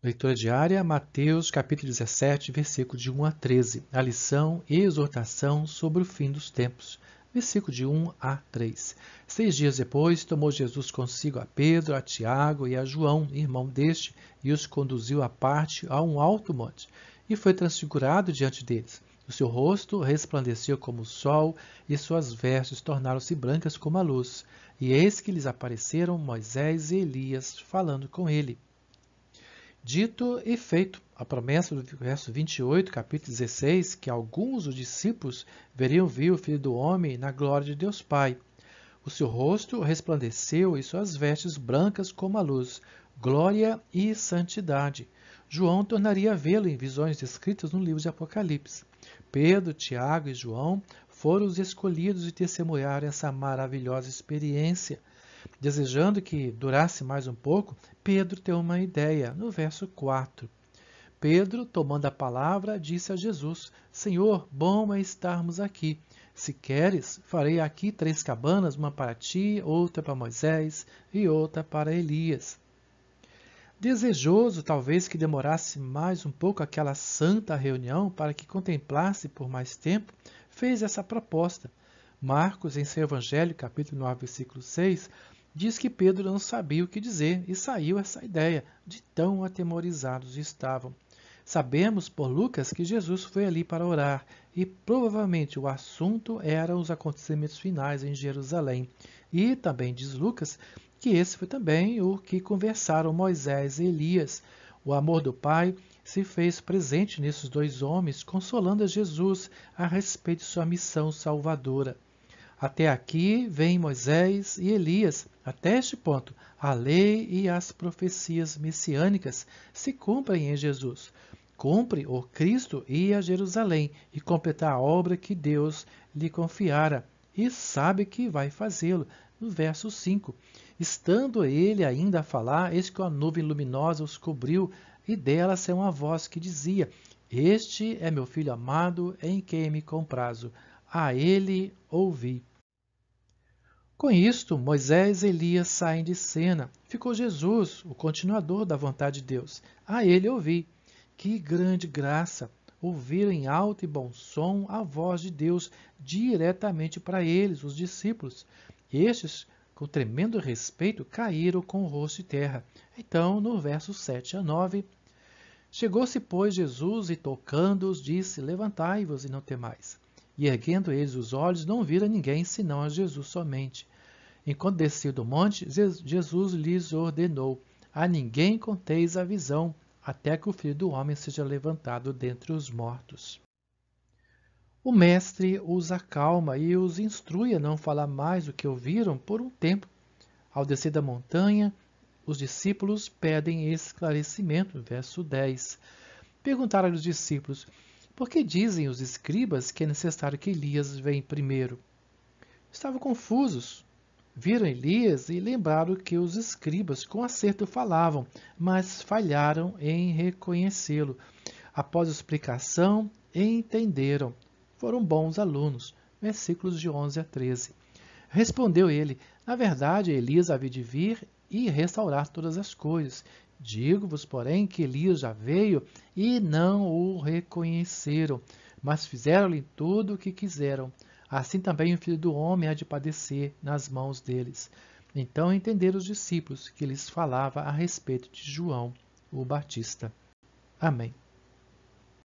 Leitura diária, Mateus capítulo 17, versículo de 1 a 13. A lição e exortação sobre o fim dos tempos. Versículo de 1 a 3. 6 dias depois, tomou Jesus consigo a Pedro, a Tiago e a João, irmão deste, e os conduziu à parte a um alto monte, e foi transfigurado diante deles. O seu rosto resplandeceu como o sol, e suas vestes tornaram-se brancas como a luz. E eis que lhes apareceram Moisés e Elias, falando com ele. Dito e feito, a promessa do verso 28, capítulo 16, que alguns dos discípulos veriam vir o Filho do Homem na glória de Deus Pai. O seu rosto resplandeceu e suas vestes brancas como a luz, glória e santidade. João tornaria a vê-lo em visões descritas no livro de Apocalipse. Pedro, Tiago e João foram os escolhidos e testemunharam essa maravilhosa experiência. Desejando que durasse mais um pouco, Pedro tem uma ideia, no verso 4. Pedro, tomando a palavra, disse a Jesus: Senhor, bom é estarmos aqui. Se queres, farei aqui 3 cabanas, uma para ti, outra para Moisés e outra para Elias. Desejoso, talvez, que demorasse mais um pouco aquela santa reunião para que contemplasse por mais tempo, fez essa proposta. Marcos, em seu Evangelho, capítulo 9, versículo 6, diz que Pedro não sabia o que dizer e saiu essa ideia, de tão atemorizados estavam. Sabemos por Lucas que Jesus foi ali para orar e provavelmente o assunto eram os acontecimentos finais em Jerusalém. E também diz Lucas que esse foi também o que conversaram Moisés e Elias. O amor do Pai se fez presente nesses 2 homens, consolando a Jesus a respeito de sua missão salvadora. Até aqui vem Moisés e Elias. Até este ponto, a lei e as profecias messiânicas se cumprem em Jesus. Cumpre o Cristo ir a Jerusalém e completar a obra que Deus lhe confiara, e sabe que vai fazê-lo. No verso 5, estando ele ainda a falar, eis que uma nuvem luminosa os cobriu, e dela saiu uma voz que dizia: Este é meu filho amado, em quem me comprazo. A ele ouvi. Com isto, Moisés e Elias saem de cena. Ficou Jesus, o continuador da vontade de Deus. A ele ouvi. Que grande graça! Ouvir em alto e bom som a voz de Deus diretamente para eles, os discípulos. Estes, com tremendo respeito, caíram com o rosto em terra. Então, no verso 7 a 9, chegou-se, pois, Jesus e tocando-os, disse: Levantai-vos e não temais. E erguendo eles os olhos, não viram ninguém, senão a Jesus somente. Enquanto descia do monte, Jesus lhes ordenou: A ninguém conteis a visão, até que o Filho do Homem seja levantado dentre os mortos. O Mestre os acalma e os instrui a não falar mais o que ouviram por um tempo. Ao descer da montanha, os discípulos pedem esclarecimento. Verso 10. Perguntaram aos discípulos: Por que dizem os escribas que é necessário que Elias venha primeiro? Estavam confusos. Viram Elias e lembraram que os escribas com acerto falavam, mas falharam em reconhecê-lo. Após a explicação, entenderam. Foram bons alunos. Versículos de 11 a 13. Respondeu ele: Na verdade, Elias havia de vir e restaurar todas as coisas. Digo-vos, porém, que Elias já veio e não o reconheceram, mas fizeram-lhe tudo o que quiseram. Assim também o Filho do Homem há de padecer nas mãos deles. Então entenderam os discípulos que lhes falava a respeito de João, o Batista. Amém.